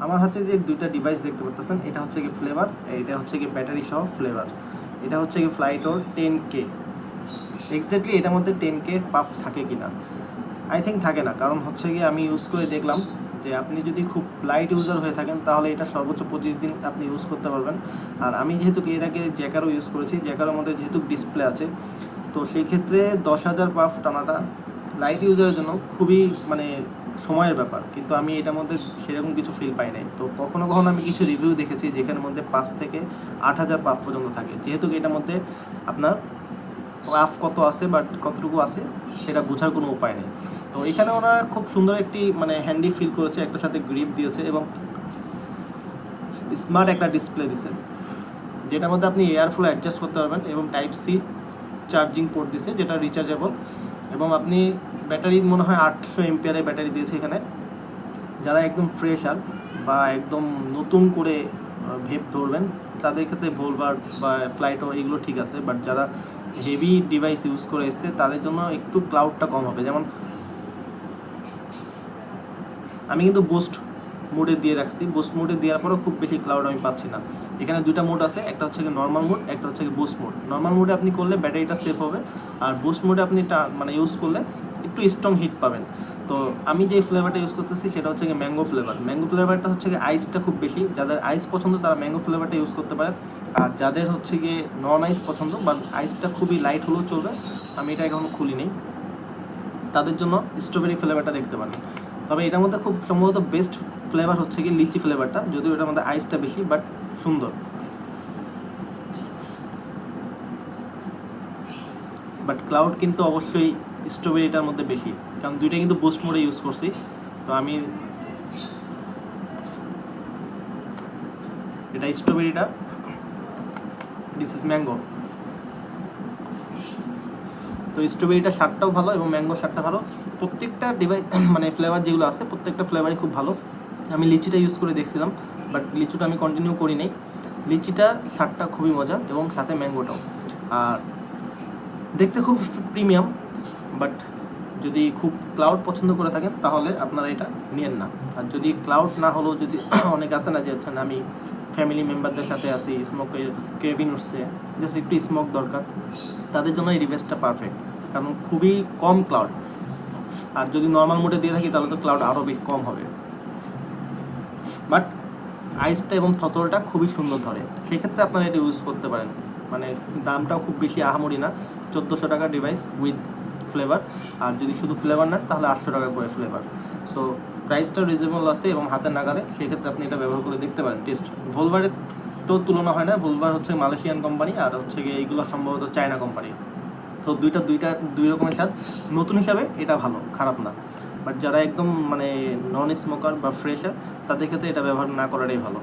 আমার হাতে যে দুইটা ডিভাইস দেখতে পাচ্ছেন, এটা হচ্ছে কি ফ্লেভার, এটা হচ্ছে কি ব্যাটারি সহ ফ্লেভার। এটা হচ্ছে কি ফ্লাইটর 10K। এক্স্যাক্টলি এটার মধ্যে 10K পাফ থাকে কিনা, আই থিঙ্ক থাকে না। কারণ হচ্ছে গিয়ে আমি ইউজ করে দেখলাম যে আপনি যদি খুব লাইট ইউজার হয়ে থাকেন তাহলে এটা সর্বোচ্চ 25 দিন আপনি ইউজ করতে পারবেন। আর আমি যেহেতু এর আগে জ্যাকারও ইউজ করেছি, জ্যাকারের মধ্যে যেহেতু ডিসপ্লে আছে, তো সেই ক্ষেত্রে 10,000 পাফ টানাটা লাইট ইউজারের জন্য খুবই মানে সময়ের ব্যাপার। কিন্তু আমি এটার মধ্যে সেরকম কিছু ফিল পাই নাই। তো কখনো কখনো আমি কিছু রিভিউ দেখেছি যেখানের মধ্যে 5 থেকে 8,000 পাফ পর্যন্ত থাকে, যেহেতু এটার মধ্যে আপনার পাফ কত আছে বা কতটুকু আছে সেটা বোঝার কোনো উপায় নেই। তো এখানে ওরা খুব সুন্দর একটি মানে হ্যান্ডি ফিল করেছে, একটার সাথে গ্রিপ দিয়েছে এবং স্মার্ট একটা ডিসপ্লে দিয়েছে, যেটার মধ্যে আপনি এয়ারফ্লো অ্যাডজাস্ট করতে পারবেন এবং টাইপ সি চার্জিং পোর্ট দিছে যেটা রিচার্জেবল। এবং আপনি ব্যাটারি মনে হয় 800 এমপিআরের ব্যাটারি দিয়েছে এখানে। যারা একদম ফ্রেশার বা একদম নতুন করে ভেব ধরবেন তাদের ক্ষেত্রে ভোলভার বা ফ্লাইটও এগুলো ঠিক আছে, বাট যারা হেভি ডিভাইস ইউজ করে এসছে তাদের জন্য একটু ক্লাউডটা কম হবে। যেমন আমি কিন্তু বুস্ট মোডে দিয়ে রাখছি, বুস্ট মোডে দেওয়ার পরেও খুব বেশি ক্লাউড আমি পাচ্ছি না। এখানে দুইটা মোড আছে, একটা হচ্ছে কি নর্মাল মোড, একটা হচ্ছে কি বুস্ট মোড। নর্মাল মোডে আপনি করলে ব্যাটারিটা সেফ হবে, আর বুস্ট মোডে আপনি মানে ইউজ করলে একটু স্ট্রং হিট পাবেন। তো আমি যে ফ্লেভারটা ইউজ করতেছি সেটা হচ্ছে কি ম্যাঙ্গো ফ্লেভার। ম্যাঙ্গো ফ্লেভারটা হচ্ছে কি আইসটা খুব বেশি, যাদের আইস পছন্দ তারা ম্যাঙ্গো ফ্লেভারটা ইউজ করতে পারে। আর যাদের হচ্ছে গিয়ে নন আইস পছন্দ বা আইসটা খুবই লাইট হলেও চলবে, আমি এটা এখনো খুলি নেই, তাদের জন্য স্ট্রবেরি ফ্লেভারটা দেখতে পারেন। তবে এটার মধ্যে খুব সম্ভবত বেস্ট ফ্লেভার হচ্ছে কি লিচি ফ্লেভারটা, যদিও এটার মধ্যে আইসটা বেশি বাট সুন্দর। বাট ক্লাউড কিন্তু অবশ্যই স্ট্রবেরিটার মধ্যে বেশি, কারণ দুইটা কিন্তু বুস্ট মোডে ইউজ করছি। তো আমি এটা স্ট্রবেরিটা, দিস ইজ ম্যাঙ্গো। তো স্ট্রবেরিটা স্বাদটাও ভালো এবং ম্যাঙ্গো স্বাদটা ভালো। প্রত্যেকটা ডিভাইস মানে ফ্লেভার যেগুলো আছে প্রত্যেকটা ফ্লেভারই খুব ভালো। আমি লিচিটা ইউজ করে দেখছিলাম, বাট লিচুটা আমি কন্টিনিউ করি নাই। লিচিটার স্বাদটা খুবই মজা এবং সাথে ম্যাঙ্গোটাও। আর দেখতে খুব প্রিমিয়াম, বাট যদি খুব ক্লাউড পছন্দ করে থাকেন তাহলে আপনারা এটা নিয়েন না। আর যদি ক্লাউড না হলেও যদি অনেক আছে না যে হচ্ছে আমি ফ্যামিলি মেম্বারদের সাথে আছি, স্মোকের ক্রেভিং উঠছে, জাস্ট একটু স্মোক দরকার, তাদের জন্য এই ডিভাইসটা পারফেক্ট, কারণ খুবই কম ক্লাউড। আর যদি নর্মাল মোডে দিয়ে থাকি তাহলে তো ক্লাউড আরও বেশি কম হবে, বাট আইসটা এবং থতলটা খুবই সুন্দর ধরে, সেক্ষেত্রে আপনারা এটা ইউজ করতে পারেন। মানে দামটাও খুব বেশি আহামরি না, 1400 টাকার ডিভাইস উইথ ফ্লেভার। আর যদি শুধু ফ্লেভার নেন তাহলে 800 টাকা করে ফ্লেভার। সো প্রাইসটা রিজনেবল আছে এবং হাতের নাগালে, সেক্ষেত্রে আপনি এটা ব্যবহার করে দেখতে পারেন। টেস্ট ভোলভারের তো তুলনা হয় না, ভোলভার হচ্ছে মালয়েশিয়ান কোম্পানি আর হচ্ছে গিয়ে এইগুলো সম্ভবত চায়না কোম্পানি। তো দুই রকমের স্বাদ। নতুন হিসাবে এটা ভালো, খারাপ না, বাট যারা একদম মানে নন স্মোকার বা ফ্রেশার তাদের ক্ষেত্রে এটা ব্যবহার না করাটাই ভালো।